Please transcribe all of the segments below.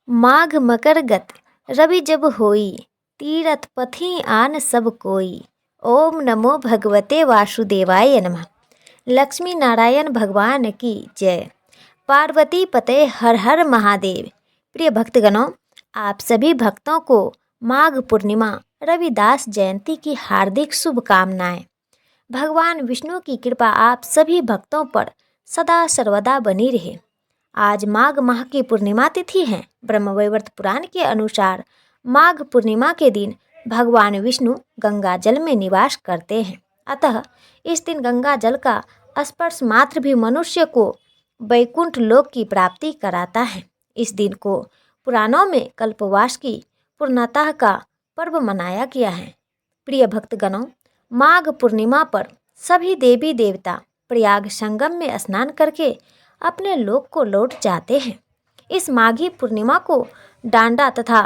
माघ मकर गत रवि जब होई, तीरथ पथि आन सब कोई। ओम नमो भगवते वासुदेवाय नमः। लक्ष्मी नारायण भगवान की जय। पार्वती पते हर हर महादेव। प्रिय भक्तगणों, आप सभी भक्तों को माघ पूर्णिमा रविदास जयंती की हार्दिक शुभकामनाएं। भगवान विष्णु की कृपा आप सभी भक्तों पर सदा सर्वदा बनी रहे। आज माघ माह की पूर्णिमा तिथि है। ब्रह्मवैवर्त पुराण के अनुसार माघ पूर्णिमा के दिन भगवान विष्णु गंगा जल में निवास करते हैं। अतः इस दिन गंगा जल का स्पर्श मात्र भी मनुष्य को वैकुंठ लोक की प्राप्ति कराता है। इस दिन को पुराणों में कल्पवास की पूर्णता का पर्व मनाया गया है। प्रिय भक्तगणों, माघ पूर्णिमा पर सभी देवी देवता प्रयाग संगम में स्नान करके अपने लोक को लौट जाते हैं। इस माघी पूर्णिमा को डांडा तथा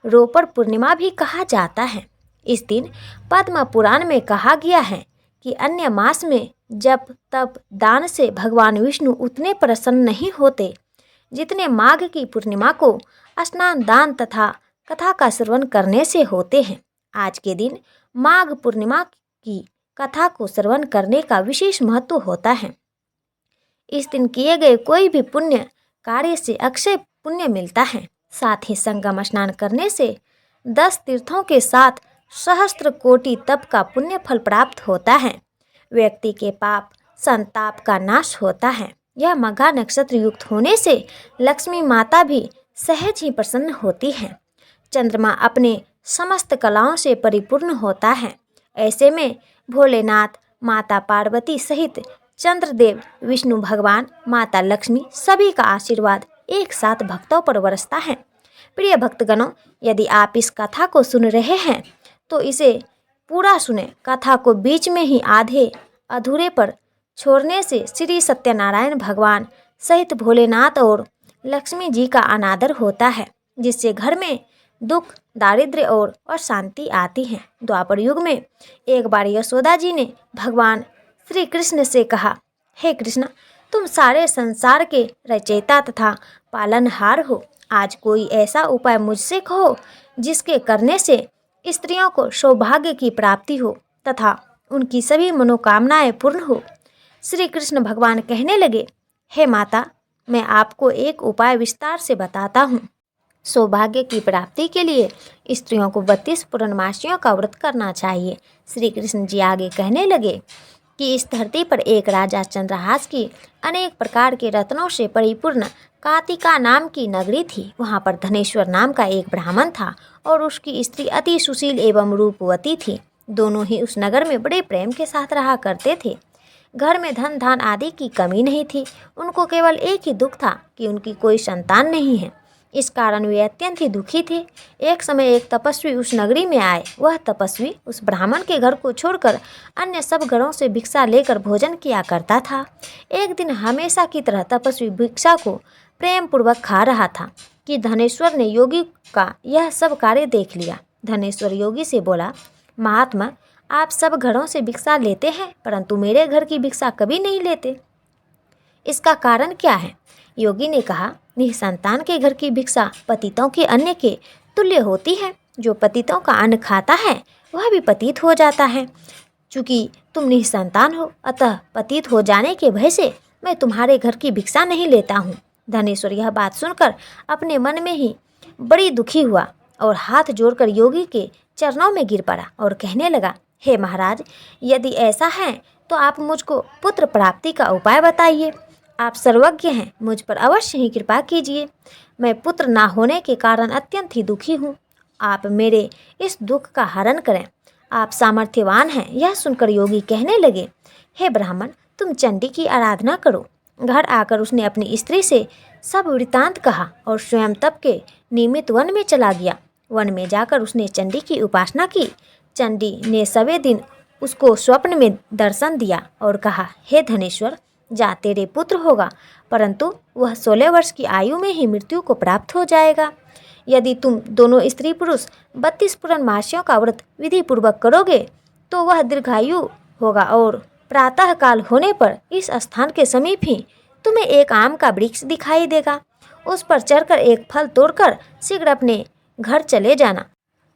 रोपड़ पूर्णिमा भी कहा जाता है। इस दिन पद्म पुराण में कहा गया है कि अन्य मास में जब तब दान से भगवान विष्णु उतने प्रसन्न नहीं होते जितने माघ की पूर्णिमा को स्नान दान तथा कथा का श्रवण करने से होते हैं। आज के दिन माघ पूर्णिमा की कथा को श्रवण करने का विशेष महत्व होता है। इस दिन किए गए कोई भी पुण्य कार्य से अक्षय पुण्य मिलता है। साथ ही संगम स्नान करने से 10 तीर्थों के साथ सहस्त्र कोटि तप का पुण्य फल प्राप्त होता है। व्यक्ति के पाप संताप का नाश होता है। यह मघा नक्षत्र युक्त होने से लक्ष्मी माता भी सहज ही प्रसन्न होती है। चंद्रमा अपने समस्त कलाओं से परिपूर्ण होता है। ऐसे में भोलेनाथ, माता पार्वती सहित चंद्रदेव, विष्णु भगवान, माता लक्ष्मी सभी का आशीर्वाद एक साथ भक्तों पर बरसता है। प्रिय भक्तगणों, यदि आप इस कथा को सुन रहे हैं तो इसे पूरा सुने। कथा को बीच में ही आधे अधूरे पर छोड़ने से श्री सत्यनारायण भगवान सहित भोलेनाथ और लक्ष्मी जी का अनादर होता है, जिससे घर में दुख, दारिद्र्य और अशांति आती है। द्वापर युग में एक बार यशोदा जी ने भगवान श्री कृष्ण से कहा, हे कृष्ण, तुम सारे संसार के रचयिता तथा पालनहार हो। आज कोई ऐसा उपाय मुझसे कहो जिसके करने से स्त्रियों को सौभाग्य की प्राप्ति हो तथा उनकी सभी मनोकामनाएं पूर्ण हो। श्री कृष्ण भगवान कहने लगे, हे माता, मैं आपको एक उपाय विस्तार से बताता हूँ। सौभाग्य की प्राप्ति के लिए स्त्रियों को 32 पूर्णमासियों का व्रत करना चाहिए। श्री कृष्ण जी आगे कहने लगे कि इस धरती पर एक राजा चंद्रहास की अनेक प्रकार के रत्नों से परिपूर्ण कातिका नाम की नगरी थी। वहाँ पर धनेश्वर नाम का एक ब्राह्मण था और उसकी स्त्री अति सुशील एवं रूपवती थी। दोनों ही उस नगर में बड़े प्रेम के साथ रहा करते थे। घर में धन धान आदि की कमी नहीं थी। उनको केवल एक ही दुख था कि उनकी कोई संतान नहीं है। इस कारण वे अत्यंत ही दुखी थे। एक समय एक तपस्वी उस नगरी में आए। वह तपस्वी उस ब्राह्मण के घर को छोड़कर अन्य सब घरों से भिक्षा लेकर भोजन किया करता था। एक दिन हमेशा की तरह तपस्वी भिक्षा को प्रेम पूर्वक खा रहा था कि धनेश्वर ने योगी का यह सब कार्य देख लिया। धनेश्वर योगी से बोला, महात्मा, आप सब घरों से भिक्षा लेते हैं परंतु मेरे घर की भिक्षा कभी नहीं लेते। इसका कारण क्या है? योगी ने कहा, निसंतान के घर की भिक्षा पतितों के अन्न के तुल्य होती है। जो पतितों का अन्न खाता है वह भी पतित हो जाता है। चूँकि तुम निसंतान हो, अतः पतित हो जाने के भय से मैं तुम्हारे घर की भिक्षा नहीं लेता हूँ। धनेश्वर यह बात सुनकर अपने मन में ही बड़ी दुखी हुआ और हाथ जोड़कर योगी के चरणों में गिर पड़ा और कहने लगा, हे महाराज, यदि ऐसा है तो आप मुझको पुत्र प्राप्ति का उपाय बताइए। आप सर्वज्ञ हैं, मुझ पर अवश्य ही कृपा कीजिए। मैं पुत्र ना होने के कारण अत्यंत ही दुखी हूँ। आप मेरे इस दुख का हरण करें। आप सामर्थ्यवान हैं। यह सुनकर योगी कहने लगे, हे ब्राह्मण, तुम चंडी की आराधना करो। घर आकर उसने अपनी स्त्री से सब वृत्तांत कहा और स्वयं तप के निमित्त वन में चला गया। वन में जाकर उसने चंडी की उपासना की। चंडी ने सवे दिन उसको स्वप्न में दर्शन दिया और कहा, हे धनेश्वर, जा तेरे पुत्र होगा, परंतु वह 16 वर्ष की आयु में ही मृत्यु को प्राप्त हो जाएगा। यदि तुम दोनों स्त्री पुरुष 32 पूर्णमासियों का व्रत विधि पूर्वक करोगे तो वह दीर्घायु होगा और प्रातः काल होने पर इस स्थान के समीप ही तुम्हें एक आम का वृक्ष दिखाई देगा। उस पर चढ़कर एक फल तोड़कर शीघ्र अपने घर चले जाना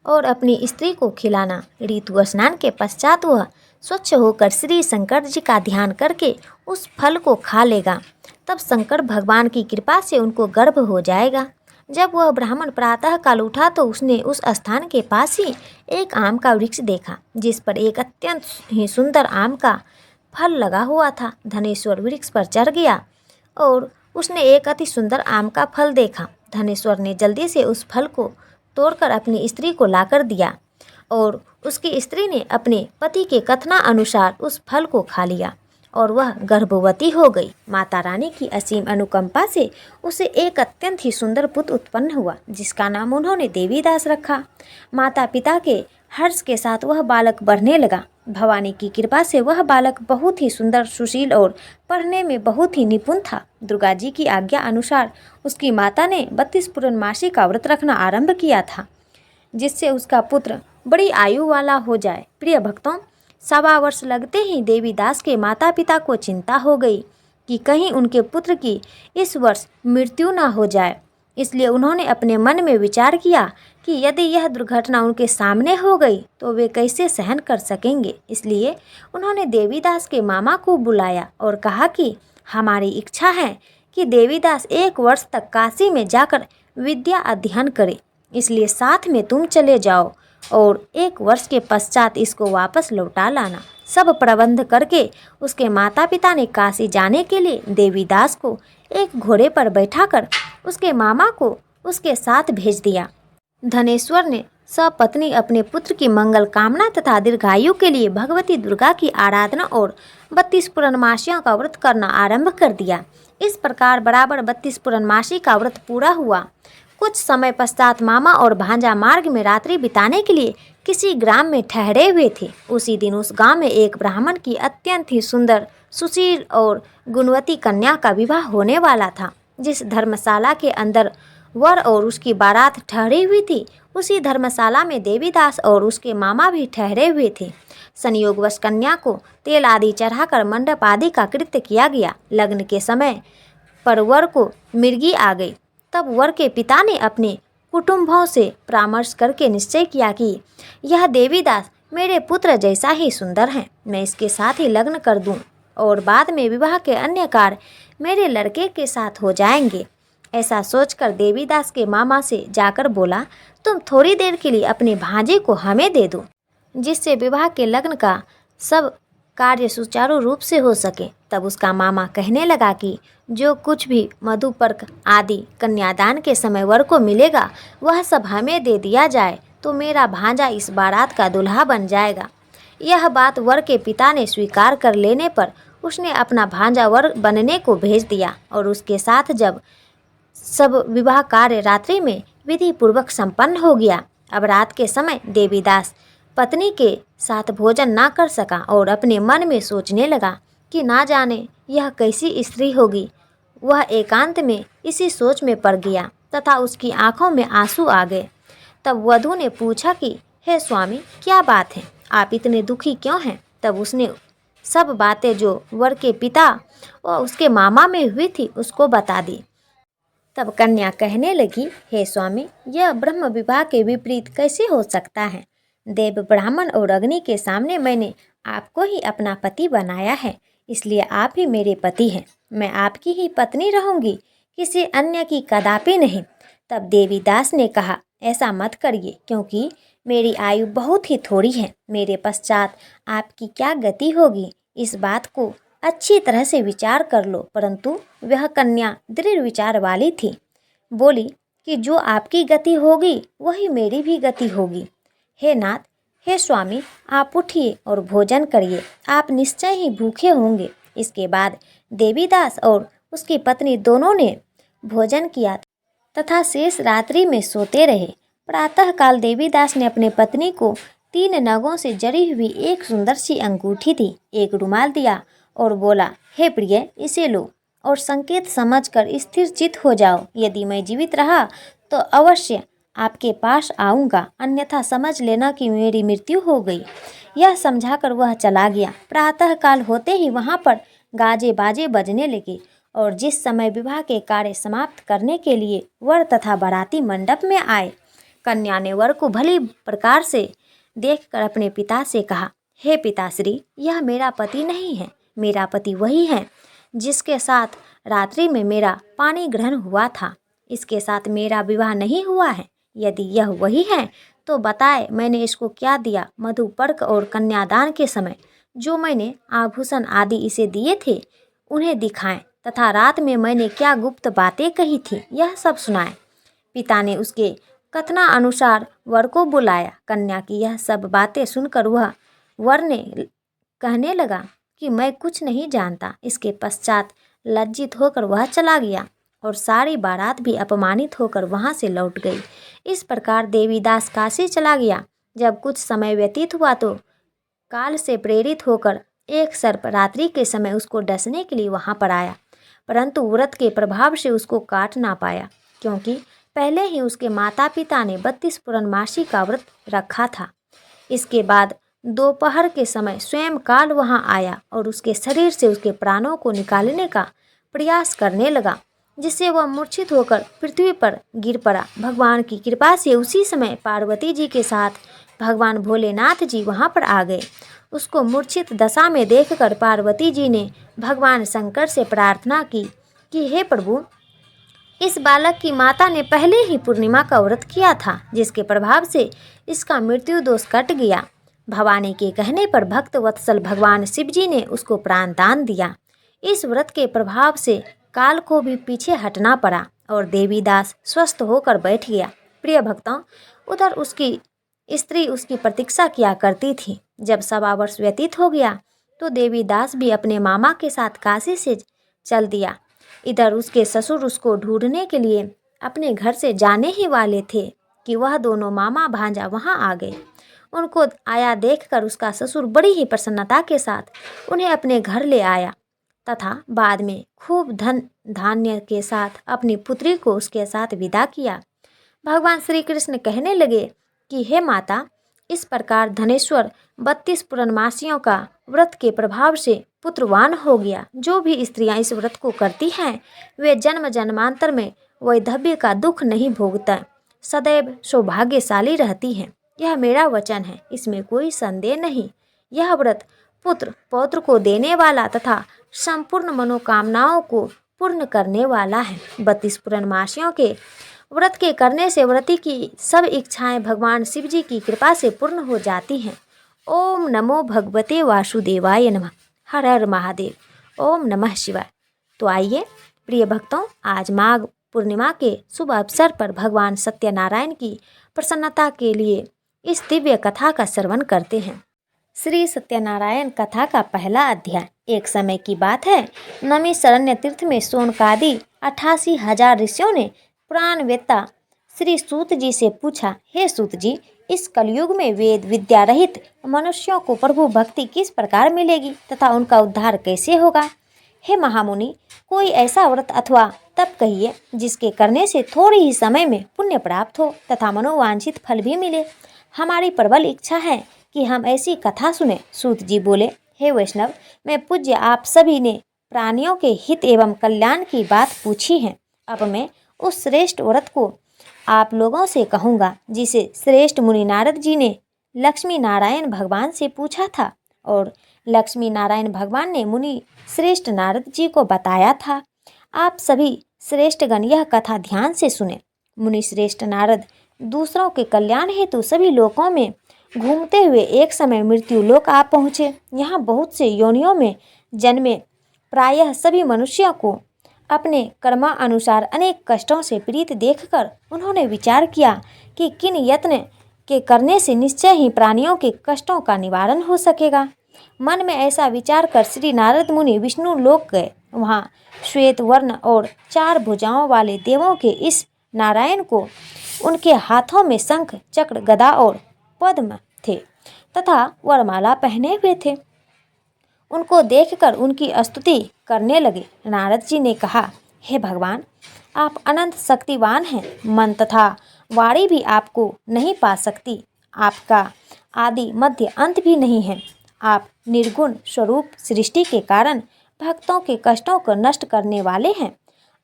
और अपनी स्त्री को खिलाना। ऋतु स्नान के पश्चात वह स्वच्छ होकर श्री शंकर जी का ध्यान करके उस फल को खा लेगा। तब शंकर भगवान की कृपा से उनको गर्भ हो जाएगा। जब वह ब्राह्मण प्रातः काल उठा तो उसने उस स्थान के पास ही एक आम का वृक्ष देखा, जिस पर एक अत्यंत ही सुंदर आम का फल लगा हुआ था। धनेश्वर वृक्ष पर चढ़ गया और उसने एक अति सुंदर आम का फल देखा। धनेश्वर ने जल्दी से उस फल को तोड़कर अपनी स्त्री को लाकर दिया और उसकी स्त्री ने अपने पति के कथना अनुसार उस फल को खा लिया और वह गर्भवती हो गई। माता रानी की असीम अनुकंपा से उसे एक अत्यंत ही सुंदर पुत्र उत्पन्न हुआ, जिसका नाम उन्होंने देवीदास रखा। माता पिता के हर्ष के साथ वह बालक बढ़ने लगा। भवानी की कृपा से वह बालक बहुत ही सुंदर, सुशील और पढ़ने में बहुत ही निपुण था। दुर्गा जी की आज्ञा अनुसार उसकी माता ने 32 पूर्णमासी का व्रत रखना आरंभ किया था, जिससे उसका पुत्र बड़ी आयु वाला हो जाए। प्रिय भक्तों, 1.25 वर्ष लगते ही देवीदास के माता पिता को चिंता हो गई कि कहीं उनके पुत्र की इस वर्ष मृत्यु न हो जाए। इसलिए उन्होंने अपने मन में विचार किया कि यदि यह दुर्घटना उनके सामने हो गई तो वे कैसे सहन कर सकेंगे। इसलिए उन्होंने देवीदास के मामा को बुलाया और कहा कि हमारी इच्छा है कि देवीदास 1 वर्ष तक काशी में जाकर विद्या अध्ययन करे, इसलिए साथ में तुम चले जाओ और 1 वर्ष के पश्चात इसको वापस लौटा लाना। सब प्रबंध करके उसके माता पिता ने काशी जाने के लिए देवीदास को एक घोड़े पर बैठाकर उसके मामा को उसके साथ भेज दिया। धनेश्वर ने सपत्नी अपने पुत्र की मंगल कामना तथा दीर्घायु के लिए भगवती दुर्गा की आराधना और 32 पूर्णमासियों का व्रत करना आरंभ कर दिया। इस प्रकार बराबर 32 पूर्णमासी का व्रत पूरा हुआ। कुछ समय पश्चात मामा और भांजा मार्ग में रात्रि बिताने के लिए किसी ग्राम में ठहरे हुए थे। उसी दिन उस गांव में एक ब्राह्मण की अत्यंत ही सुंदर, सुशील और गुणवती कन्या का विवाह होने वाला था। जिस धर्मशाला के अंदर वर और उसकी बारात ठहरी हुई थी, उसी धर्मशाला में देवीदास और उसके मामा भी ठहरे हुए थे। संयोगवश कन्या को तेल आदि चढ़ाकर मंडप आदि का कृत्य किया गया। लग्न के समय पर वर को मिर्गी आ गई। तब वर के पिता ने अपने कुटुंबों से परामर्श करके निश्चय किया कि यह देवीदास मेरे पुत्र जैसा ही सुंदर है, मैं इसके साथ ही लग्न कर दूं और बाद में विवाह के अन्य कार्य मेरे लड़के के साथ हो जाएंगे। ऐसा सोचकर देवीदास के मामा से जाकर बोला, तुम थोड़ी देर के लिए अपने भांजे को हमें दे दो, जिससे विवाह के लग्न का सब कार्य सुचारू रूप से हो सके। तब उसका मामा कहने लगा कि जो कुछ भी मधुपर्क आदि कन्यादान के समय वर को मिलेगा वह सब हमें दे दिया जाए तो मेरा भांजा इस बारात का दूल्हा बन जाएगा। यह बात वर के पिता ने स्वीकार कर लेने पर उसने अपना भांजा वर बनने को भेज दिया और उसके साथ जब सब विवाह कार्य रात्रि में विधि पूर्वक संपन्न हो गया। अब रात के समय देवीदास पत्नी के साथ भोजन ना कर सका और अपने मन में सोचने लगा कि ना जाने यह कैसी स्त्री होगी। वह एकांत में इसी सोच में पड़ गया तथा उसकी आंखों में आंसू आ गए। तब वधू ने पूछा कि हे स्वामी, क्या बात है, आप इतने दुखी क्यों हैं? तब उसने सब बातें जो वर के पिता और उसके मामा में हुई थी उसको बता दी। तब कन्या कहने लगी, हे स्वामी, यह ब्रह्म विवाह के विपरीत कैसे हो सकता है? देव, ब्राह्मण और अग्नि के सामने मैंने आपको ही अपना पति बनाया है, इसलिए आप ही मेरे पति हैं। मैं आपकी ही पत्नी रहूंगी, किसी अन्य की कदापि नहीं। तब देवीदास ने कहा, ऐसा मत करिए, क्योंकि मेरी आयु बहुत ही थोड़ी है। मेरे पश्चात आपकी क्या गति होगी, इस बात को अच्छी तरह से विचार कर लो। परंतु वह कन्या दृढ़ विचार वाली थी। बोली कि जो आपकी गति होगी वही मेरी भी गति होगी। हे नाथ, हे स्वामी, आप उठिए और भोजन करिए, आप निश्चय ही भूखे होंगे। इसके बाद देवीदास और उसकी पत्नी दोनों ने भोजन किया तथा शेष रात्रि में सोते रहे। प्रातःकाल देवीदास ने अपने पत्नी को 3 नगों से जड़ी हुई एक सुंदर सी अंगूठी दी, एक रुमाल दिया और बोला, हे प्रिय, इसे लो और संकेत समझकर स्थिर चित्त हो जाओ। यदि मैं जीवित रहा तो अवश्य आपके पास आऊँगा, अन्यथा समझ लेना कि मेरी मृत्यु हो गई। यह समझाकर वह चला गया। प्रातःकाल होते ही वहाँ पर गाजे बाजे बजने लगे और जिस समय विवाह के कार्य समाप्त करने के लिए वर तथा बाराती मंडप में आए, कन्या ने वर को भली प्रकार से देखकर अपने पिता से कहा, हे पिताश्री, यह मेरा पति नहीं है। मेरा पति वही है जिसके साथ रात्रि में मेरा पानी ग्रहण हुआ था। इसके साथ मेरा विवाह नहीं हुआ है। यदि यह वही है तो बताए मैंने इसको क्या दिया। मधुपर्क और कन्यादान के समय जो मैंने आभूषण आदि इसे दिए थे उन्हें दिखाएं तथा रात में मैंने क्या गुप्त बातें कही थी यह सब सुनाएं। पिता ने उसके कथना अनुसार वर को बुलाया। कन्या की यह सब बातें सुनकर वह वर ने कहने लगा कि मैं कुछ नहीं जानता। इसके पश्चात लज्जित होकर वह चला गया और सारी बारात भी अपमानित होकर वहां से लौट गई। इस प्रकार देवीदास काशी चला गया। जब कुछ समय व्यतीत हुआ तो काल से प्रेरित होकर एक सर्प रात्रि के समय उसको डसने के लिए वहां पर आया, परंतु व्रत के प्रभाव से उसको काट ना पाया, क्योंकि पहले ही उसके माता पिता ने 32 पूर्णमासी का व्रत रखा था। इसके बाद दोपहर के समय स्वयं काल वहां आया और उसके शरीर से उसके प्राणों को निकालने का प्रयास करने लगा, जिससे वह मूर्छित होकर पृथ्वी पर गिर पड़ा। भगवान की कृपा से उसी समय पार्वती जी के साथ भगवान भोलेनाथ जी वहां पर आ गए। उसको मूर्छित दशा में देखकर पार्वती जी ने भगवान शंकर से प्रार्थना की कि हे प्रभु, इस बालक की माता ने पहले ही पूर्णिमा का व्रत किया था, जिसके प्रभाव से इसका मृत्यु दोष कट गया। भवानी के कहने पर भक्त वत्सल भगवान शिव जी ने उसको प्राण दान दिया। इस व्रत के प्रभाव से काल को भी पीछे हटना पड़ा और देवीदास स्वस्थ होकर बैठ गया। प्रिय भक्तों, उधर उसकी स्त्री उसकी प्रतीक्षा किया करती थी। जब 1.25 वर्ष व्यतीत हो गया तो देवीदास भी अपने मामा के साथ काशी से चल दिया। इधर उसके ससुर उसको ढूंढने के लिए अपने घर से जाने ही वाले थे कि वह दोनों मामा भांजा वहां आ गए। उनको आया देखकर उसका ससुर बड़ी ही प्रसन्नता के साथ उन्हें अपने घर ले आया तथा बाद में खूब धन धान्य के साथ अपनी पुत्री को उसके साथ विदा किया। भगवान श्री कृष्ण कहने लगे कि हे माता, इस प्रकार धनेश्वर 32 पूर्णमासियों का व्रत के प्रभाव से पुत्रवान हो गया। जो भी स्त्रियां इस व्रत को करती हैं वे जन्म जन्मांतर में वैधव्य का दुख नहीं भोगता, सदैव सौभाग्यशाली रहती हैं। यह मेरा वचन है, इसमें कोई संदेह नहीं। यह व्रत पुत्र पौत्र को देने वाला तथा संपूर्ण मनोकामनाओं को पूर्ण करने वाला है। 32 पूर्णमासियों के व्रत के करने से व्रती की सब इच्छाएं भगवान शिव जी की कृपा से पूर्ण हो जाती हैं। ओम नमो भगवते वासुदेवाय नमः। हर हर महादेव। ओम नमः शिवाय। तो आइए प्रिय भक्तों, आज माघ पूर्णिमा के शुभ अवसर पर भगवान सत्यनारायण की प्रसन्नता के लिए इस दिव्य कथा का श्रवण करते हैं। श्री सत्यनारायण कथा का पहला अध्याय। एक समय की बात है, नैमिषारण्य तीर्थ में शौनकादि 88,000 ऋषियों ने प्राणवेत्ता श्री सूत जी से पूछा, हे सूत जी, इस कलयुग में वेद विद्या रहित मनुष्यों को प्रभु भक्ति किस प्रकार मिलेगी तथा उनका उद्धार कैसे होगा? हे महामुनि, कोई ऐसा व्रत अथवा तप कहिए जिसके करने से थोड़े ही समय में पुण्य प्राप्त हो तथा मनोवांछित फल भी मिले। हमारी प्रबल इच्छा है कि हम ऐसी कथा सुने। सूत जी बोले, हे वैष्णव, मैं पूज्य आप सभी ने प्राणियों के हित एवं कल्याण की बात पूछी है। अब मैं उस श्रेष्ठ व्रत को आप लोगों से कहूँगा जिसे श्रेष्ठ मुनि नारद जी ने लक्ष्मी नारायण भगवान से पूछा था और लक्ष्मी नारायण भगवान ने मुनि श्रेष्ठ नारद जी को बताया था। आप सभी श्रेष्ठगण यह कथा ध्यान से सुने। मुनि श्रेष्ठ नारद दूसरों के कल्याण हेतु सभी लोकों में घूमते हुए एक समय मृत्यु लोक आ पहुँचे। यहाँ बहुत से योनियों में जन्मे प्रायः सभी मनुष्यों को अपने कर्मानुसार अनेक कष्टों से पीड़ित देखकर उन्होंने विचार किया कि किन यत्न के करने से निश्चय ही प्राणियों के कष्टों का निवारण हो सकेगा। मन में ऐसा विचार कर श्री नारद मुनि विष्णु लोक गए। वहाँ श्वेत वर्ण और 4 भुजाओं वाले देवों के इस नारायण को उनके हाथों में शंख चक्र गदा और पद्म थे तथा वरमाला पहने हुए थे। उनको देखकर उनकी स्तुति करने लगे। नारद जी ने कहा, हे भगवान, आप अनंत शक्तिवान हैं। मन तथा वाणी भी आपको नहीं पा सकती। आपका आदि मध्य अंत भी नहीं है। आप निर्गुण स्वरूप सृष्टि के कारण भक्तों के कष्टों को नष्ट करने वाले हैं।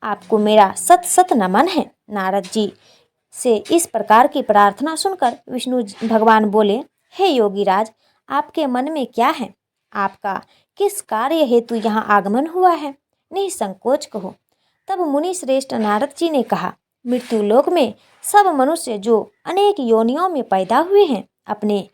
आपको मेरा सत सत नमन है। नारद जी से इस प्रकार की प्रार्थना सुनकर विष्णु भगवान बोले, हे योगीराज, आपके मन में क्या है? आपका किस कार्य हेतु यहाँ आगमन हुआ है? निसंकोच कहो। तब मुनि श्रेष्ठ नारद जी ने कहा, मृत्यु लोक में सब मनुष्य जो अनेक योनियों में पैदा हुए हैं, अपने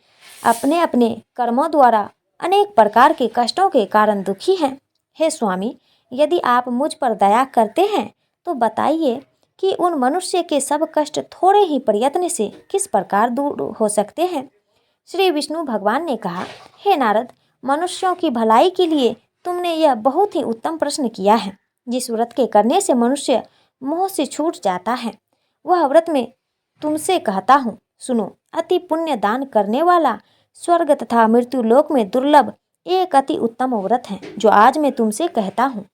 अपने अपने कर्मों द्वारा अनेक प्रकार के कष्टों के कारण दुखी हैं। हे स्वामी, यदि आप मुझ पर दया करते हैं तो बताइए कि उन मनुष्य के सब कष्ट थोड़े ही प्रयत्न से किस प्रकार दूर हो सकते हैं। श्री विष्णु भगवान ने कहा, हे नारद, मनुष्यों की भलाई के लिए तुमने यह बहुत ही उत्तम प्रश्न किया है। जिस व्रत के करने से मनुष्य मोह से छूट जाता है, वह व्रत में तुमसे कहता हूँ, सुनो। अति पुण्य दान करने वाला स्वर्ग तथा मृत्यु लोक में दुर्लभ एक अति उत्तम व्रत है, जो आज मैं तुमसे कहता हूँ।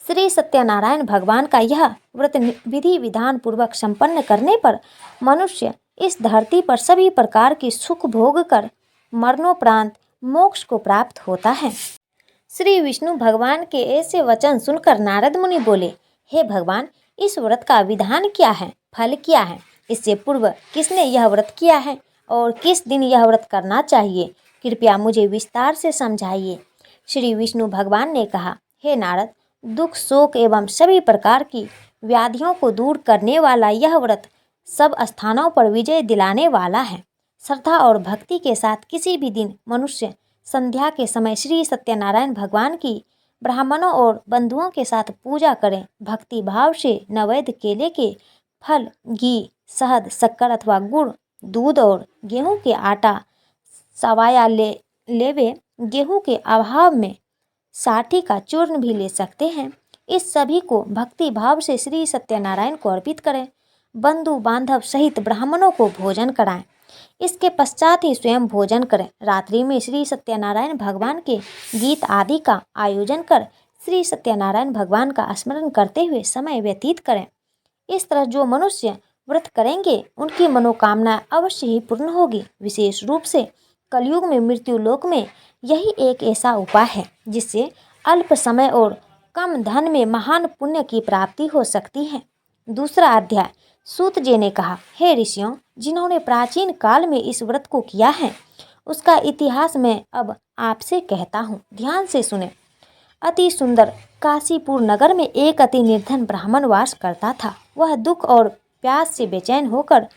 श्री सत्यनारायण भगवान का यह व्रत विधि विधान पूर्वक संपन्न करने पर मनुष्य इस धरती पर सभी प्रकार की सुख भोग कर मरणोपरांत मोक्ष को प्राप्त होता है। श्री विष्णु भगवान के ऐसे वचन सुनकर नारद मुनि बोले, हे भगवान, इस व्रत का विधान क्या है, फल क्या है? इससे पूर्व किसने यह व्रत किया है और किस दिन यह व्रत करना चाहिए? कृपया मुझे विस्तार से समझाइए। श्री विष्णु भगवान ने कहा, हे नारद, दुख शोक एवं सभी प्रकार की व्याधियों को दूर करने वाला यह व्रत सब स्थानों पर विजय दिलाने वाला है। श्रद्धा और भक्ति के साथ किसी भी दिन मनुष्य संध्या के समय श्री सत्यनारायण भगवान की ब्राह्मणों और बंधुओं के साथ पूजा करें। भक्ति भाव से नैवेद्य केले के फल, घी, शहद, शक्कर अथवा गुड़, दूध और गेहूं के आटा सवाया लेवे। गेहूं के अभाव में साठी का चूर्ण भी ले सकते हैं। इस सभी को भक्ति भाव से श्री सत्यनारायण को अर्पित करें। बंधु बांधव सहित ब्राह्मणों को भोजन कराएं। इसके पश्चात ही स्वयं भोजन करें। रात्रि में श्री सत्यनारायण भगवान के गीत आदि का आयोजन कर श्री सत्यनारायण भगवान का स्मरण करते हुए समय व्यतीत करें। इस तरह जो मनुष्य व्रत करेंगे उनकी मनोकामना अवश्य ही पूर्ण होगी। विशेष रूप से कलयुग में मृत्यु लोक में यही एक ऐसा उपाय है जिससे अल्प समय और कम धन में महान पुण्य की प्राप्ति हो सकती है। दूसरा अध्याय। सूत जी ने कहा, हे ऋषियों, जिन्होंने प्राचीन काल में इस व्रत को किया है उसका इतिहास मैं अब आपसे कहता हूँ, ध्यान से सुने। अति सुंदर काशीपुर नगर में एक अति निर्धन ब्राह्मण वास करता था। वह दुख और प्यास से बेचैन होकर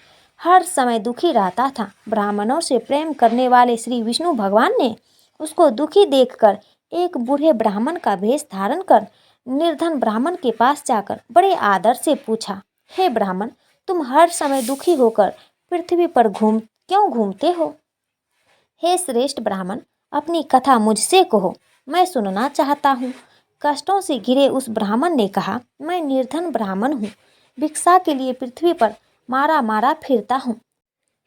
हर समय दुखी रहता था। ब्राह्मणों से प्रेम करने वाले श्री विष्णु भगवान ने उसको दुखी देखकर एक बूढ़े ब्राह्मण का भेष धारण कर निर्धन ब्राह्मण के पास जाकर बड़े आदर से पूछा, हे ब्राह्मण, तुम हर समय दुखी होकर पृथ्वी पर क्यों घूमते हो? हे श्रेष्ठ ब्राह्मण, अपनी कथा मुझसे कहो, मैं सुनना चाहता हूँ। कष्टों से घिरे उस ब्राह्मण ने कहा, मैं निर्धन ब्राह्मण हूँ, भिक्षा के लिए पृथ्वी पर मारा मारा फिरता हूँ।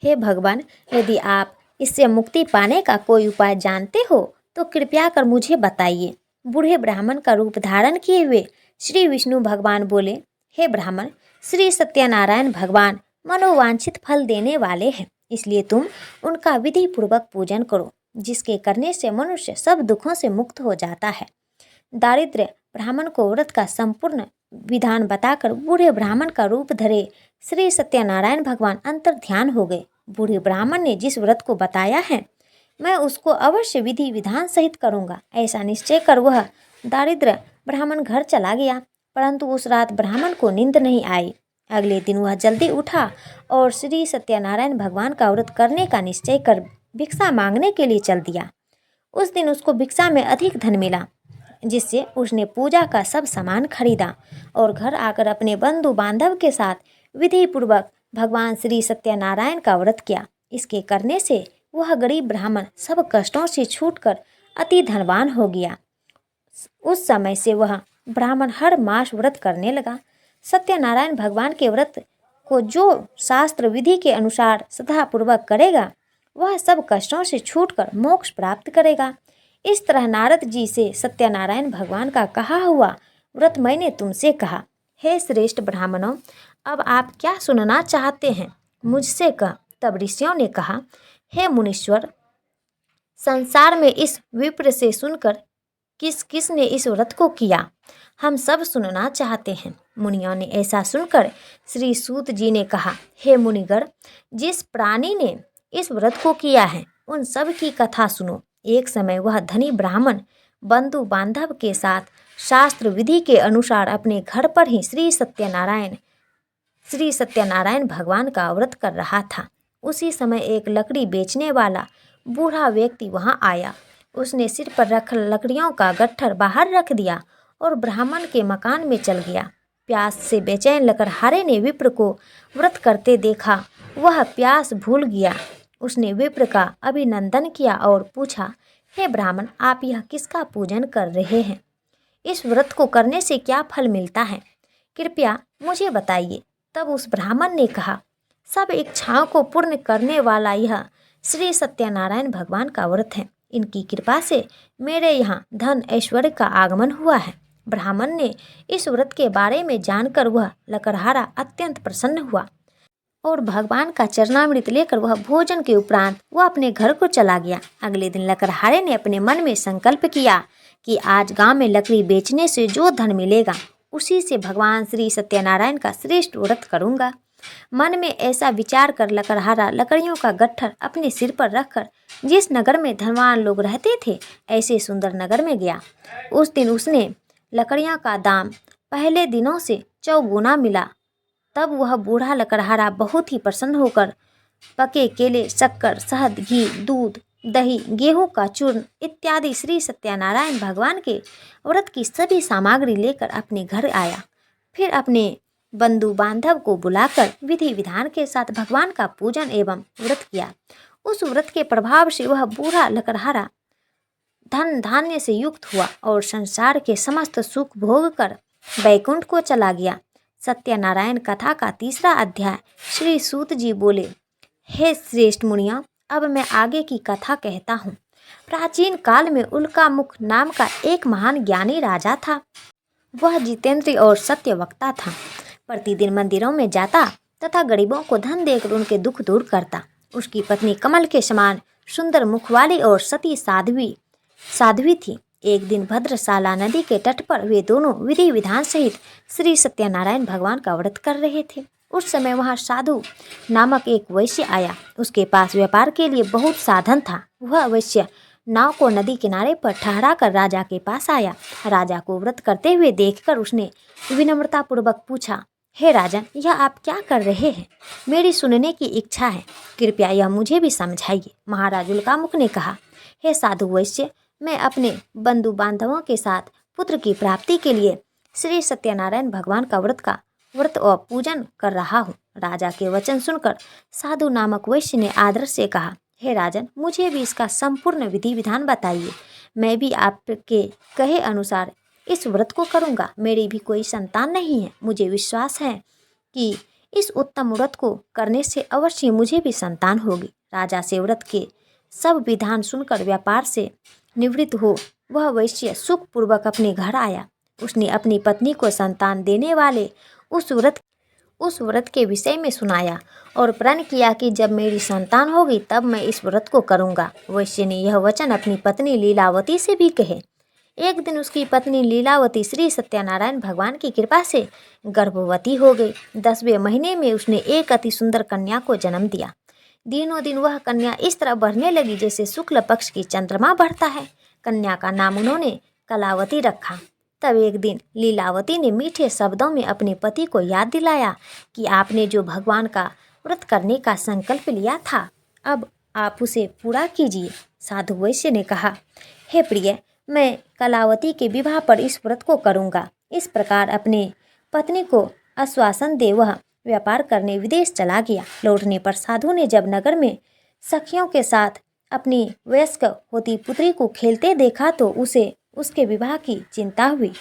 हे भगवान, यदि आप इससे मुक्ति पाने का कोई उपाय जानते हो तो कृपया कर मुझे बताइए। बूढ़े ब्राह्मण का रूप धारण किए हुए श्री विष्णु भगवान बोले, हे ब्राह्मण, श्री सत्यनारायण भगवान मनोवांछित फल देने वाले हैं, इसलिए तुम उनका विधि पूर्वक पूजन करो, जिसके करने से मनुष्य सब दुखों से मुक्त हो जाता है। दारिद्र्य ब्राह्मण को व्रत का संपूर्ण विधान बताकर बूढ़े ब्राह्मण का रूप धरे श्री सत्यनारायण भगवान अंतर ध्यान हो गए। बूढ़े ब्राह्मण ने जिस व्रत को बताया है मैं उसको अवश्य विधि विधान सहित करूँगा, ऐसा निश्चय कर वह दारिद्र्य ब्राह्मण घर चला गया। परंतु उस रात ब्राह्मण को नींद नहीं आई। अगले दिन वह जल्दी उठा और श्री सत्यनारायण भगवान का व्रत करने का निश्चय कर भिक्षा मांगने के लिए चल दिया। उस दिन उसको भिक्षा में अधिक धन मिला, जिससे उसने पूजा का सब सामान खरीदा और घर आकर अपने बंधु बांधव के साथ विधि पूर्वक भगवान श्री सत्यनारायण का व्रत किया। इसके करने से वह गरीब ब्राह्मण सब कष्टों से छूटकर अति धनवान हो गया। उस समय से वह ब्राह्मण हर मास व्रत करने लगा। सत्यनारायण भगवान के व्रत को जो शास्त्र विधि के अनुसार श्रद्धापूर्वक करेगा वह सब कष्टों से छूटकर मोक्ष प्राप्त करेगा। इस तरह नारद जी से सत्यनारायण भगवान का कहा हुआ व्रत मैंने तुमसे कहा। हे श्रेष्ठ ब्राह्मणों, अब आप क्या सुनना चाहते हैं, मुझसे कह। तब ऋषियों ने कहा, हे मुनीश्वर, संसार में इस विप्र से सुनकर किस किस ने इस व्रत को किया, हम सब सुनना चाहते हैं। मुनियों ने ऐसा सुनकर श्री सूत जी ने कहा, हे मुनिगण, जिस प्राणी ने इस व्रत को किया है उन सब की कथा सुनो। एक समय वह धनी ब्राह्मण बंधु बांधव के साथ शास्त्र विधि के अनुसार अपने घर पर ही श्री सत्यनारायण भगवान का व्रत कर रहा था। उसी समय एक लकड़ी बेचने वाला बूढ़ा व्यक्ति वहां आया। उसने सिर पर रख लकड़ियों का गट्ठर बाहर रख दिया और ब्राह्मण के मकान में चल गया। प्यास से बेचैन लकड़हारे ने विप्र को व्रत करते देखा। वह प्यास भूल गया। उसने विप्र का अभिनंदन किया और पूछा, हे ब्राह्मण, आप यह किसका पूजन कर रहे हैं? इस व्रत को करने से क्या फल मिलता है? कृपया मुझे बताइए। तब उस ब्राह्मण ने कहा, सब इच्छाओं को पूर्ण करने वाला यह श्री सत्यनारायण भगवान का व्रत है। इनकी कृपा से मेरे यहाँ धन ऐश्वर्य का आगमन हुआ है। ब्राह्मण ने इस व्रत के बारे में जानकर वह लकड़हारा अत्यंत प्रसन्न हुआ और भगवान का चरणामृत लेकर वह भोजन के उपरांत वह अपने घर को चला गया। अगले दिन लकड़हारे ने अपने मन में संकल्प किया कि आज गांव में लकड़ी बेचने से जो धन मिलेगा उसी से भगवान श्री सत्यनारायण का श्रेष्ठ व्रत करूंगा। मन में ऐसा विचार कर लकड़हारा लकड़ियों का गट्ठर अपने सिर पर रखकर जिस नगर में धनवान लोग रहते थे ऐसे सुंदर नगर में गया। उस दिन उसने लकड़ियों का दाम पहले दिनों से चौगुना मिला। तब वह बूढ़ा लकड़हारा बहुत ही प्रसन्न होकर पके केले, शक्कर, शहद, घी, दूध, दही, गेहूं का चूर्ण इत्यादि श्री सत्यनारायण भगवान के व्रत की सभी सामग्री लेकर अपने घर आया। फिर अपने बंधु बांधव को बुलाकर विधि विधान के साथ भगवान का पूजन एवं व्रत किया। उस व्रत के प्रभाव से वह बूढ़ा लकड़हारा धन धान्य से युक्त हुआ और संसार के समस्त सुख भोग कर बैकुंठ को चला गया। सत्यनारायण कथा का तीसरा अध्याय। श्री सूत जी बोले, हे श्रेष्ठ मुनिया, अब मैं आगे की कथा कहता हूँ। प्राचीन काल में उल्का मुख नाम का एक महान ज्ञानी राजा था। वह जितेंद्रिय और सत्य वक्ता था। प्रतिदिन मंदिरों में जाता तथा गरीबों को धन देकर उनके दुख दूर करता। उसकी पत्नी कमल के समान सुंदर मुख वाली और सती साध्वी थी। एक दिन भद्रशाला नदी के तट पर वे दोनों विधि विधान सहित श्री सत्यनारायण भगवान का व्रत कर रहे थे। उस समय वहां साधु नामक एक वैश्य आया। उसके पास व्यापार के लिए बहुत साधन था। वह वैश्य नाव को नदी किनारे पर ठहरा कर राजा के पास आया। राजा को व्रत करते हुए देखकर उसने विनम्रता पूर्वक पूछा, हे राजन, यह आप क्या कर रहे हैं? मेरी सुनने की इच्छा है, कृपया यह मुझे भी समझाइए। महाराज उल्कामुख ने कहा, हे साधु वैश्य, मैं अपने बंधु बांधवों के साथ पुत्र की प्राप्ति के लिए श्री सत्यनारायण भगवान का व्रत और पूजन कर रहा हूँ। राजा के वचन सुनकर साधु नामक वैश्य ने आदर से कहा, हे राजन, मुझे भी इसका संपूर्ण विधि विधान बताइए। मैं भी आपके कहे अनुसार इस व्रत को करूँगा। मेरी भी कोई संतान नहीं है। मुझे विश्वास है कि इस उत्तम व्रत को करने से अवश्य मुझे भी संतान होगी। राजा से व्रत के सब विधान सुनकर व्यापार से निवृत्त हो वह वैश्य सुखपूर्वक अपने घर आया। उसने अपनी पत्नी को संतान देने वाले उस व्रत के विषय में सुनाया और प्रण किया कि जब मेरी संतान होगी तब मैं इस व्रत को करूँगा। वैश्य ने यह वचन अपनी पत्नी लीलावती से भी कहे। एक दिन उसकी पत्नी लीलावती श्री सत्यनारायण भगवान की कृपा से गर्भवती हो गई। 10वें महीने में उसने एक अति सुंदर कन्या को जन्म दिया। दिनों दिन वह कन्या इस तरह बढ़ने लगी जैसे शुक्ल पक्ष की चंद्रमा बढ़ता है। कन्या का नाम उन्होंने कलावती रखा। तब एक दिन लीलावती ने मीठे शब्दों में अपने पति को याद दिलाया कि आपने जो भगवान का व्रत करने का संकल्प लिया था, अब आप उसे पूरा कीजिए। साधु वैश्य ने कहा, हे प्रिय, मैं कलावती के विवाह पर इस व्रत को करूँगा। इस प्रकार अपने पत्नी को आश्वासन दे वह व्यापार करने विदेश चला गया। लौटने पर साधु ने जब नगर में सखियों के साथ अपनी वयस्क होती पुत्री को खेलते देखा तो उसे उसके विवाह की चिंता हुई।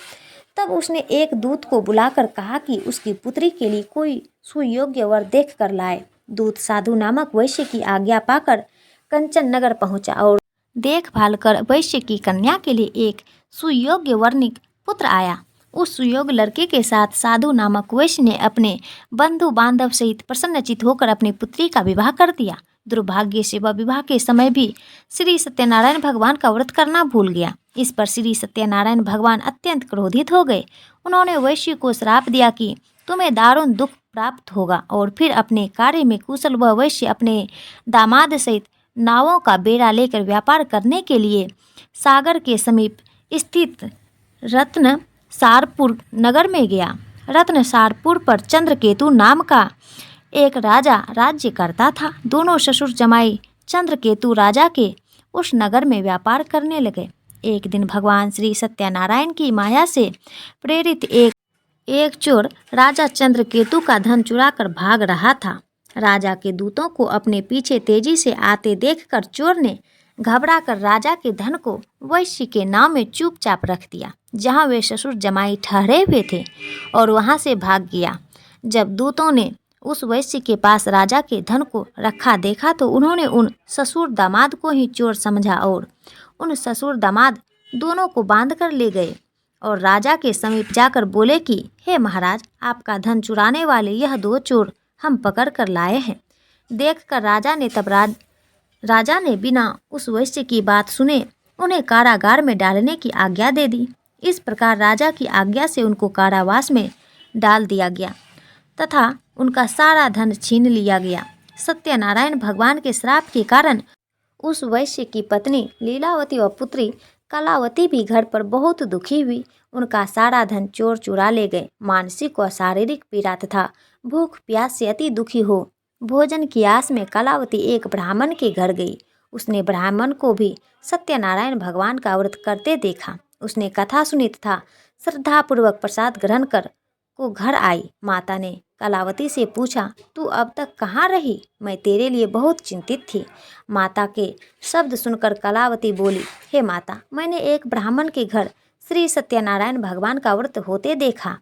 तब उसने एक दूत को बुलाकर कहा कि उसकी पुत्री के लिए कोई सुयोग्य वर देख कर लाए। दूत साधु नामक वैश्य की आज्ञा पाकर कंचन नगर पहुंचा और देखभाल कर वैश्य की कन्या के लिए एक सुयोग्य वर्णिक पुत्र आया। उस सुयोग्य लड़के के साथ साधु नामक वैश्य ने अपने बंधु बांधव सहित प्रसन्नचित होकर अपनी पुत्री का विवाह कर दिया। दुर्भाग्य से वह विवाह के समय भी श्री सत्यनारायण भगवान का व्रत करना भूल गया। इस पर श्री सत्यनारायण भगवान अत्यंत क्रोधित हो गए। उन्होंने वैश्य को श्राप दिया कि तुम्हें दारुण दुख प्राप्त होगा, और फिर अपने कार्य में कुशल वह वैश्य अपने दामाद सहित नावों का बेड़ा लेकर व्यापार करने के लिए सागर के समीप स्थित रत्नसारपुर नगर में गया। रत्नसारपुर पर चंद्रकेतु नाम का एक राजा राज्य करता था। दोनों ससुर जमाई चंद्रकेतु राजा के उस नगर में व्यापार करने लगे। एक दिन भगवान श्री सत्यनारायण की माया से प्रेरित एक चोर राजा चंद्रकेतु का धन चुराकर भाग रहा था। राजा के दूतों को अपने पीछे तेजी से आते देखकर चोर ने घबराकर राजा के धन को वैश्य के नाम में चुपचाप रख दिया, जहां वे ससुर जमाई ठहरे हुए थे, और वहां से भाग गया। जब दूतों ने उस वैश्य के पास राजा के धन को रखा देखा तो उन्होंने उन ससुर दामाद को ही चोर समझा और उन ससुर दामाद दोनों को बांध कर ले गए और राजा के समीप जाकर बोले कि हे महाराज, आपका धन चुराने वाले यह दो चोर हम पकड़ कर लाए हैं। देखकर राजा ने बिना उस वैश्य की बात सुने उन्हें कारागार में डालने की आज्ञा दे दी। इस प्रकार राजा की आज्ञा से उनको कारावास में डाल दिया गया तथा उनका सारा धन छीन लिया गया। सत्यनारायण भगवान के श्राप के कारण उस वैश्य की पत्नी लीलावती और पुत्री कलावती भी घर पर बहुत दुखी हुई। उनका सारा धन चोर चुरा ले गए। मानसिक और शारीरिक पीड़ा तथा भूख प्यास से अति दुखी हो भोजन की आस में कलावती एक ब्राह्मण के घर गई। उसने ब्राह्मण को भी सत्यनारायण भगवान का व्रत करते देखा। उसने कथा सुनी तथा श्रद्धापूर्वक प्रसाद ग्रहण कर को घर आई। माता ने कलावती से पूछा, तू अब तक कहाँ रही? मैं तेरे लिए बहुत चिंतित थी। माता के शब्द सुनकर कलावती बोली, हे माता, मैंने एक ब्राह्मण के घर श्री सत्यनारायण भगवान का व्रत होते देखा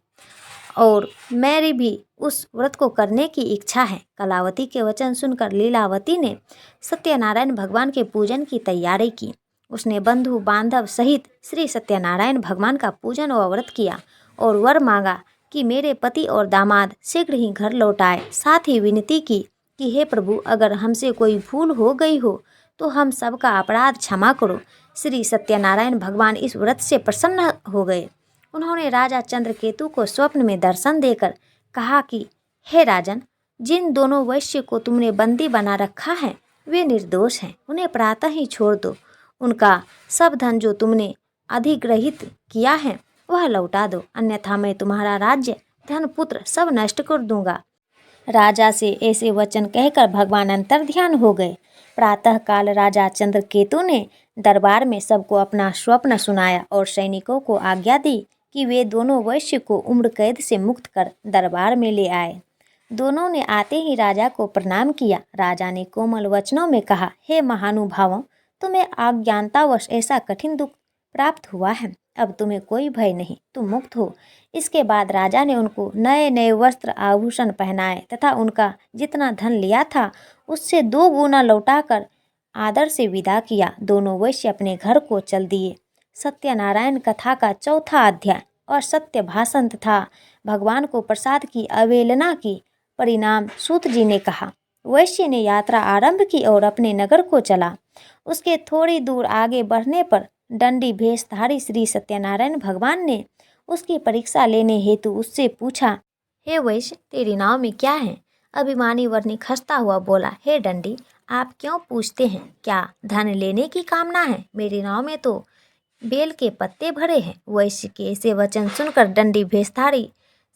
और मेरी भी उस व्रत को करने की इच्छा है। कलावती के वचन सुनकर लीलावती ने सत्यनारायण भगवान के पूजन की तैयारी की। उसने बंधु बांधव सहित श्री सत्यनारायण भगवान का पूजन व व्रत किया और वर मांगा कि मेरे पति और दामाद शीघ्र ही घर लौट आए। साथ ही विनती की कि हे प्रभु, अगर हमसे कोई भूल हो गई हो तो हम सबका अपराध क्षमा करो। श्री सत्यनारायण भगवान इस व्रत से प्रसन्न हो गए। उन्होंने राजा चंद्रकेतु को स्वप्न में दर्शन देकर कहा कि हे राजन, जिन दोनों वैश्य को तुमने बंदी बना रखा है वे निर्दोष हैं, उन्हें प्रातः ही छोड़ दो। उनका सब धन जो तुमने अधिग्रहित किया है वह लौटा दो, अन्यथा मैं तुम्हारा राज्य धन पुत्र सब नष्ट कर दूंगा। राजा से ऐसे वचन कहकर भगवान अंतर्ध्यान हो गए। प्रातः काल राजा चंद्रकेतु ने दरबार में सबको अपना स्वप्न सुनाया और सैनिकों को आज्ञा दी कि वे दोनों वैश्य को उम्र कैद से मुक्त कर दरबार में ले आए। दोनों ने आते ही राजा को प्रणाम किया। राजा ने कोमल वचनों में कहा, हे महानुभावों, तुम्हें अज्ञानतावश ऐसा कठिन दुख प्राप्त हुआ है। अब तुम्हें कोई भय नहीं, तुम मुक्त हो। इसके बाद राजा ने उनको नए नए वस्त्र आभूषण पहनाए तथा उनका जितना धन लिया था उससे 2 गुना लौटाकर आदर से विदा किया। दोनों वैश्य अपने घर को चल दिए। सत्यनारायण कथा का चौथा अध्याय और सत्य भाषण तथा भगवान को प्रसाद की अवहेलना की परिणाम। सूत जी ने कहा, वैश्य ने यात्रा आरंभ की और अपने नगर को चला। उसके थोड़ी दूर आगे बढ़ने पर दंडी भेषधारी श्री सत्यनारायण भगवान ने उसकी परीक्षा लेने हेतु उससे पूछा, हे वैश्य, तेरी नाव में क्या है? अभिमानी वर्णिक हंसता हुआ बोला, हे दंडी, आप क्यों पूछते हैं? क्या धन लेने की कामना है? मेरी नाव में तो बेल के पत्ते भरे हैं। वैश्य के ऐसे वचन सुनकर दंडी भेषधारी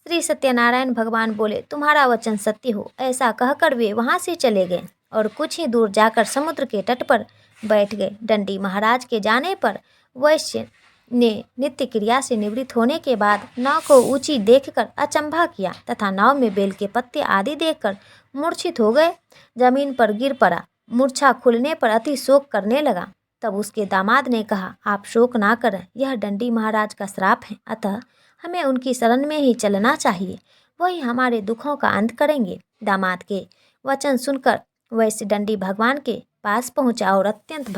श्री सत्यनारायण भगवान बोले, तुम्हारा वचन सत्य हो। ऐसा कहकर वे वहां से चले गए और कुछ ही दूर जाकर समुद्र के तट पर बैठ गए। दंडी महाराज के जाने पर वैश्य ने नित्य क्रिया से निवृत्त होने के बाद नाव को ऊंची देखकर अचंभा किया तथा नाव में बेल के पत्ते आदि देखकर मूर्छित हो गए, जमीन पर गिर पड़ा। मूर्छा खुलने पर अति शोक करने लगा। तब उसके दामाद ने कहा, आप शोक ना करें, यह दंडी महाराज का श्राप है, अतः हमें उनकी शरण में ही चलना चाहिए, वही हमारे दुखों का अंत करेंगे। दामाद के वचन सुनकर वैश्य दंडी भगवान के पास पहुंचा और अत्यंत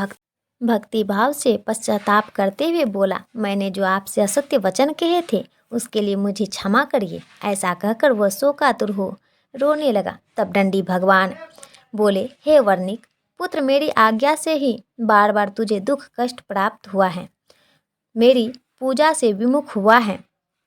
भक्ति भाव से पश्चाताप करते हुए बोला, मैंने जो आपसे असत्य वचन कहे थे उसके लिए मुझे क्षमा करिए। ऐसा कहकर वह शोकातुर हो रोने लगा। तब दंडी भगवान बोले, हे वर्णिक पुत्र, मेरी आज्ञा से ही बार बार तुझे दुख कष्ट प्राप्त हुआ है, मेरी पूजा से विमुख हुआ है।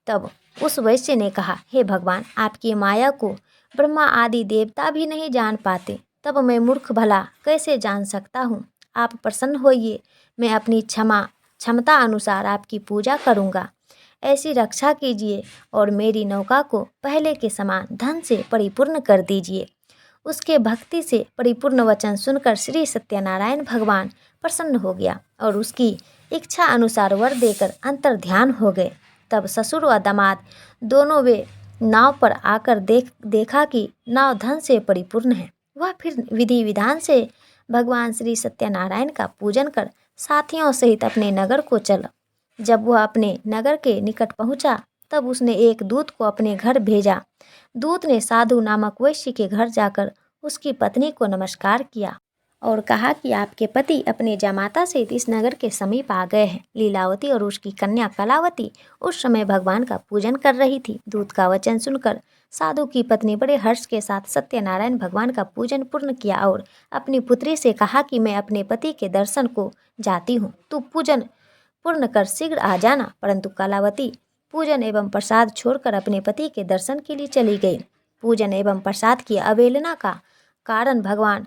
तब उस वैश्य ने कहा, हे भगवान, आपकी माया को ब्रह्मा आदि देवता भी नहीं जान पाते, तब मैं मूर्ख भला कैसे जान सकता हूँ। आप प्रसन्न होइए, मैं अपनी क्षमता अनुसार आपकी पूजा करूँगा। ऐसी रक्षा कीजिए और मेरी नौका को पहले के समान धन से परिपूर्ण कर दीजिए। उसके भक्ति से परिपूर्ण वचन सुनकर श्री सत्यनारायण भगवान प्रसन्न हो गया और उसकी इच्छा अनुसार वर देकर अंतर ध्यान हो गए। तब ससुर व दामाद दोनों वे नाव पर आकर देखा कि नाव धन से परिपूर्ण है। वह फिर विधि विधान से भगवान श्री सत्यनारायण का पूजन कर साथियों सहित अपने नगर को चला। जब वह अपने नगर के निकट पहुंचा, तब उसने एक दूत को अपने घर भेजा। दूत ने साधु नामक वैश्य के घर जाकर उसकी पत्नी को नमस्कार किया और कहा कि आपके पति अपने जमाता सहित इस नगर के समीप आ गए हैं। लीलावती और उसकी कन्या कलावती उस समय भगवान का पूजन कर रही थी। दूत का वचन सुनकर साधु की पत्नी बड़े हर्ष के साथ सत्यनारायण भगवान का पूजन पूर्ण किया और अपनी पुत्री से कहा कि मैं अपने पति के दर्शन को जाती हूँ, तू पूजन पूर्ण कर शीघ्र आ जाना। परंतु कलावती पूजन एवं प्रसाद छोड़कर अपने पति के दर्शन के लिए चली गई। पूजन एवं प्रसाद की अवहेलना का कारण भगवान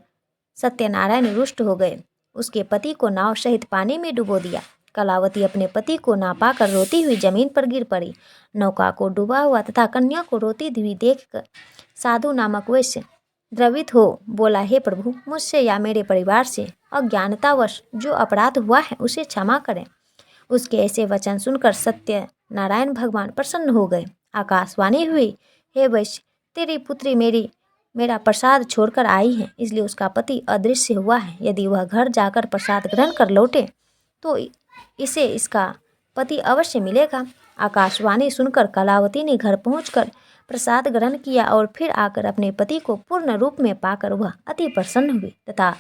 सत्यनारायण रुष्ट हो गए। उसके पति को नाव सहित पानी में डुबो दिया। कलावती अपने पति को ना पाकर रोती हुई जमीन पर गिर पड़ी। नौका को डूबा हुआ तथा कन्या को रोती हुई देखकर साधु नामक वैश्य द्रवित हो बोला, हे प्रभु, मुझसे या मेरे परिवार से अज्ञानतावश जो अपराध हुआ है उसे क्षमा करें। उसके ऐसे वचन सुनकर सत्यनारायण भगवान प्रसन्न हो गए। आकाशवाणी हुई, हे वैश्य, तेरी पुत्री मेरा प्रसाद छोड़कर आई है, इसलिए उसका पति अदृश्य हुआ है। यदि वह घर जाकर प्रसाद ग्रहण कर लौटे तो इसे इसका पति अवश्य मिलेगा। आकाशवाणी सुनकर कलावती ने घर पहुंचकर प्रसाद ग्रहण किया और फिर आकर अपने पति को पूर्ण रूप में पाकर वह अति प्रसन्न हुई तथा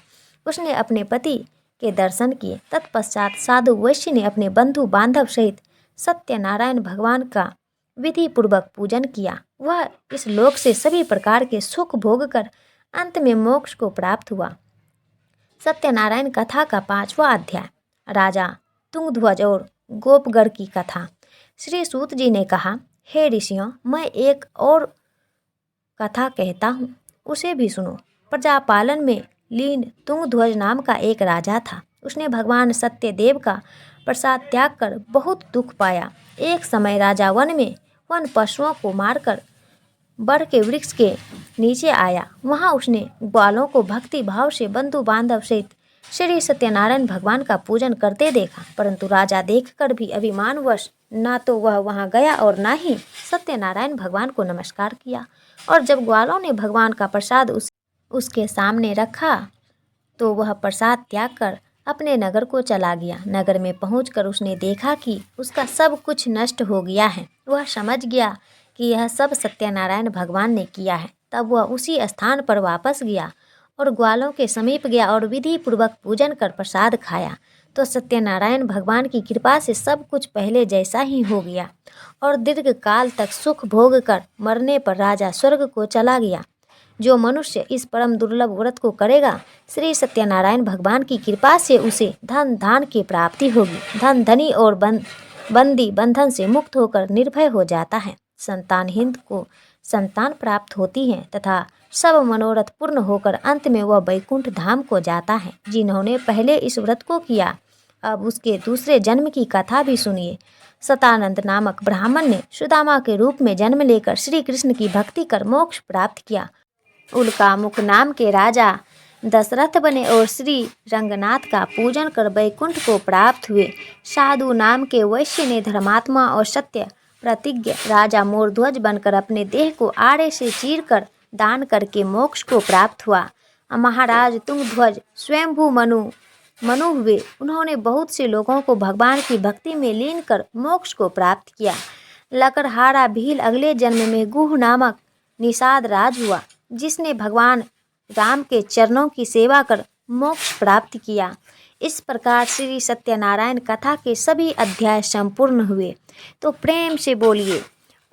उसने अपने पति के दर्शन किए। तत्पश्चात साधु वैश्य ने अपने बंधु बांधव सहित सत्यनारायण भगवान का विधि पूर्वक पूजन किया। वह इस लोक से सभी प्रकार के सुख भोग कर अंत में मोक्ष को प्राप्त हुआ। सत्यनारायण कथा का 5वां अध्याय, राजा तुंगध्वज और गोपगढ़ की कथा। श्री सूत जी ने कहा, हे ऋषियों, मैं एक और कथा कहता हूँ, उसे भी सुनो। प्रजापालन में लीन तुंगध्वज नाम का एक राजा था। उसने भगवान सत्यदेव का प्रसाद त्याग कर बहुत दुख पाया। एक समय राजा वन पशुओं को मारकर बड़ के वृक्ष के नीचे आया। वहाँ उसने ग्वालों को भक्ति भाव से बंधु बांधव सहित श्री सत्यनारायण भगवान का पूजन करते देखा। परंतु राजा देखकर भी अभिमानवश ना तो वह वहाँ गया और ना ही सत्यनारायण भगवान को नमस्कार किया। और जब ग्वालों ने भगवान का प्रसाद उसके सामने रखा तो वह प्रसाद त्याग कर अपने नगर को चला गया। नगर में पहुंचकर उसने देखा कि उसका सब कुछ नष्ट हो गया है। वह समझ गया कि यह सब सत्यनारायण भगवान ने किया है। तब वह उसी स्थान पर वापस गया और ग्वालों के समीप गया और विधि पूर्वक पूजन कर प्रसाद खाया। तो सत्यनारायण भगवान की कृपा से सब कुछ पहले जैसा ही हो गया और दीर्घ काल तक सुख भोग कर मरने पर राजा स्वर्ग को चला गया। जो मनुष्य इस परम दुर्लभ व्रत को करेगा, श्री सत्यनारायण भगवान की कृपा से उसे धन धान की प्राप्ति होगी। धन धनी और बंदी बंधन से मुक्त होकर निर्भय हो जाता है। संतानहीन को संतान प्राप्त होती है तथा सब मनोरथ पूर्ण होकर अंत में वह वैकुंठ धाम को जाता है। जिन्होंने पहले इस व्रत को किया, अब उसके दूसरे जन्म की कथा भी सुनिए। सतानंद नामक ब्राह्मण ने सुदामा के रूप में जन्म लेकर श्री कृष्ण की भक्ति कर मोक्ष प्राप्त किया। उल्कामुख नाम के राजा दशरथ बने और श्री रंगनाथ का पूजन कर वैकुंठ को प्राप्त हुए। साधु नाम के वैश्य ने धर्मात्मा और सत्य प्रतिज्ञ राजा मोरध्वज बनकर अपने देह को आड़े से चीर कर दान करके मोक्ष को प्राप्त हुआ। महाराज तुंगध्वज स्वयंभू मनु हुए। उन्होंने बहुत से लोगों को भगवान की भक्ति में लीन कर मोक्ष को प्राप्त किया। लकड़हारा भील अगले जन्म में गुह नामक निषाद राज हुआ, जिसने भगवान राम के चरणों की सेवा कर मोक्ष प्राप्त किया। इस प्रकार श्री सत्यनारायण कथा के सभी अध्याय संपूर्ण हुए। तो प्रेम से बोलिए,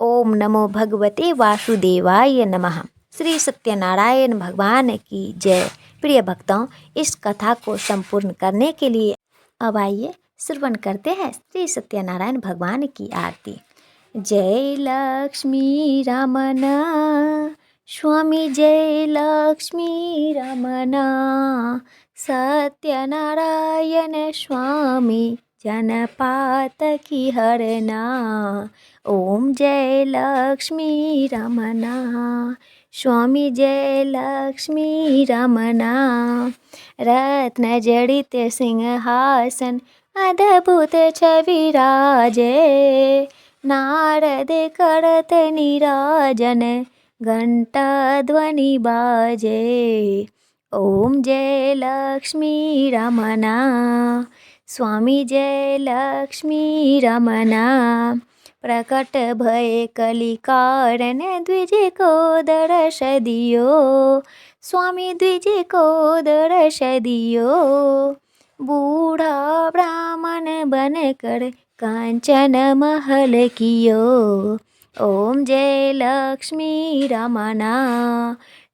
ओम नमो भगवते वासुदेवाय नमः। श्री सत्यनारायण भगवान की जय। प्रिय भक्तों, इस कथा को संपूर्ण करने के लिए अब आइए श्रवण करते हैं श्री सत्यनारायण भगवान की आरती। जय लक्ष्मी रमना स्वामी, जय लक्ष्मी रमना सत्यनारायण स्वामी, जनपातकी हरना। ओम जय लक्ष्मी रमना स्वामी, जय लक्ष्मी रमना। रत्न जड़ित सिंहासन अद्भुत छवि राजे, नारद करत निराजन घंटा ध्वनि बाजे। ओम जय लक्ष्मी रमना स्वामी, जय लक्ष्मी रमना। प्रकट भय कलि कारण द्विज को दर्श दियो, स्वामी द्विज को दर्श दियो। बूढ़ा ब्राह्मण बन कर कांचन महल कियो। ओम जय लक्ष्मी रमना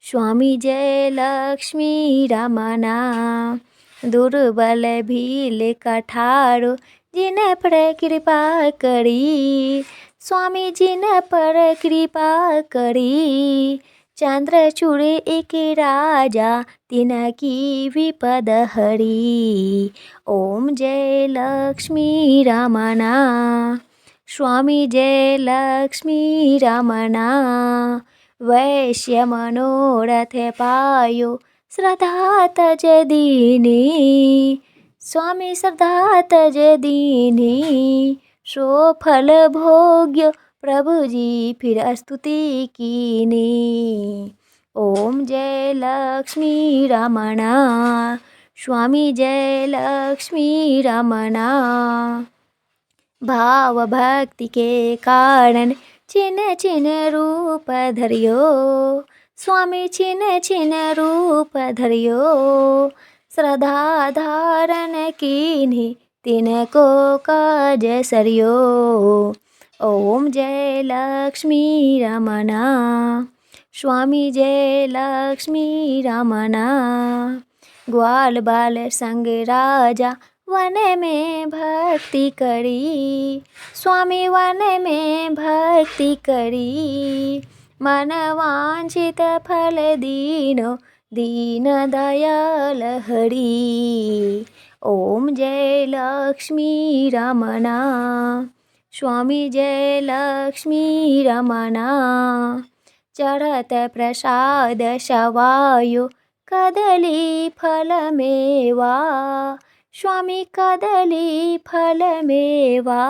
स्वामी, जय लक्ष्मी रमना। दुर्बल भील कठारो जिन पर कृपा करी, स्वामी जिन पर कृपा करी। चंद्रचूड़ एक राजा तिनकी विपद हरी। ओम जय लक्ष्मी रमना स्वामी, जय लक्ष्मी रमना। वैश्य मनोरथ पायो श्रद्धा तज दीनी, स्वामी श्रद्धा तज दीनी। सो फल भोग्य प्रभु जी फिर स्तुति कीनी। ओम जय लक्ष्मी रमना स्वामी, जय लक्ष्मी रमना। भाव भक्ति के कारण छिन छिन रूप धरियो, स्वामी छिन छिन रूप धरियो। श्रद्धा धारण कीन्ही तिनको काज सरियो। ओम जय लक्ष्मी रमना स्वामी, जय लक्ष्मी रमना। ग्वाल बाल संग राजा वन में भक्ति करी, स्वामी वन में भक्ति करी। मन वांछित फल दीनो दीन दयाल हरि। ओम जय लक्ष्मी रमना स्वामी, जय लक्ष्मी रमना। चढ़त प्रसाद सवायो कदली फल मेवा, स्वामी कदली फल मेवा।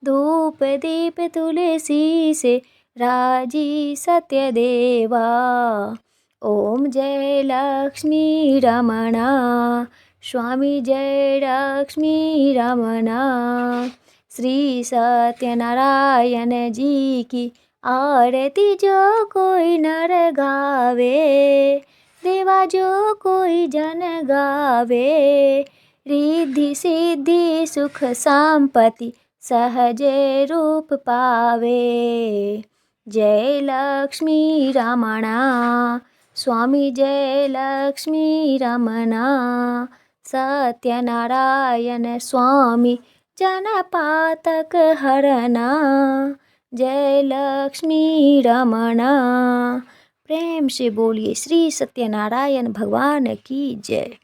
धूप दीप तुलसी से राजी सत्य देवा। ओम जय लक्ष्मी रमना स्वामी, जय लक्ष्मी रमना। श्री सत्यनारायण जी की आरती जो कोई नर गावे, देवा जो कोई जन गावे। रिद्धि सिद्धि सुख संपत्ति सहज रूप पावे। जय लक्ष्मी रमना स्वामी, जय लक्ष्मी रमना। सत्यनारायण स्वामी, जनपातक हरना। जय लक्ष्मी रमना। प्रेम से बोलिए श्री सत्यनारायण भगवान की जय।